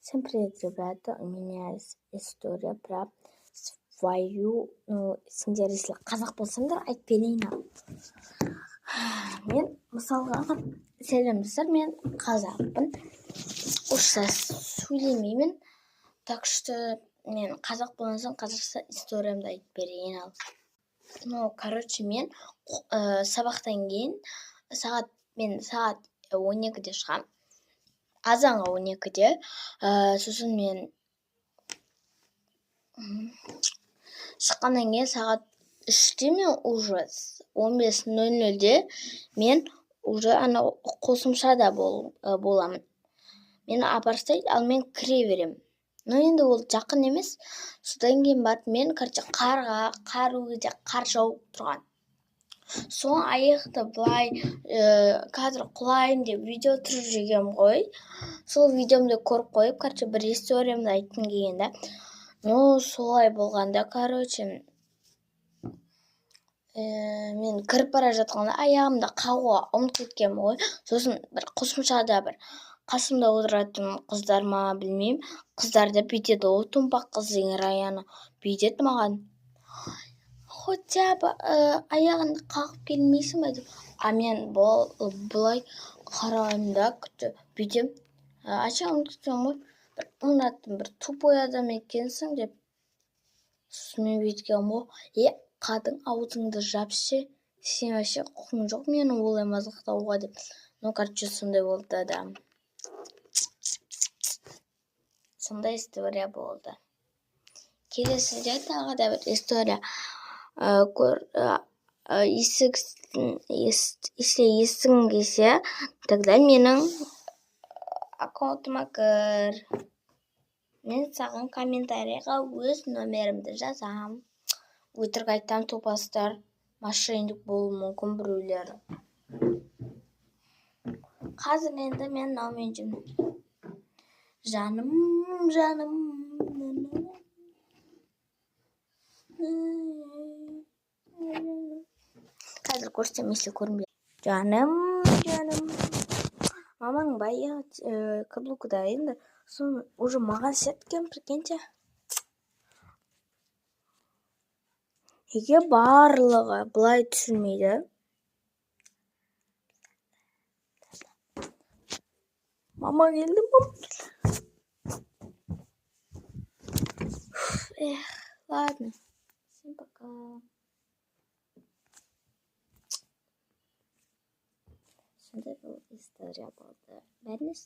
Всем привет, ребята! У меня есть история про свою, сендер если қазақ болсаңдар айтып берейін ал. Мен мысалға сәлем достар, мен қазақпын. Орысша сөйлемеймін. Так что мен қазақ болсам қазақша историямды айтып берейін ал. Мен сабақтан кейін сағат 12-де шығам. Азанға 12-де. Сосын мен шыққаннан кейін сағат 3-те мен уже 15:00-де мен уже қосымшада боламын. Мені апарып тастайды, ал мен кіре берем. Но енді ол жақын емес. Содан кейін барып мен қар өте қар жауып тұрған. Соң аяқты былай қазір құлайын деп видео түсіріп жүргем ғой. Сол видеомды көріп қойып, бір историямды айтқым келген да. Солай болғанда, мен кіріп бара жатқанда аяғымды қағуға ұмытып кеткем ғой. Сосын бір қосымшада бір қасымда отыратын қыздар ма білмеймін. Қыздарды бүйтеді, о томпақ қыз деген Раяна бүйтеді маған. Хотя бы аяғыңды қағып келмейсің бе деп. Мен бұлай қараймын да, бүйтем. Ачамын күтсем ғой, бір тупой адам екенсің деп. Мен бүйткем ғой, қадың аузыңды жапшы, сен вообще құқың жоқ мені олай мазақтауға деп. Сондай болды да. Сондай история болды. Келесіде тағы да бір история. Если есің келсе, тогда менің аккаунтыма кір. Мен саған комментарийға өз номерімді жазам. Өтірік айтам, топастар, мошенник болуы мүмкін біреулер. Қазір енді мен мынаумен жүрмін. Жаным. Қазір көрсем, если көрінбей. Жаным. Мамаң бая каблукыда енді. Соны уже маған сеткен, прикиньте. Неге барлығы бұлай түсірмейді? Мама келді, ладно. Всем пока. Сондай бұл история болды. Бәріңіз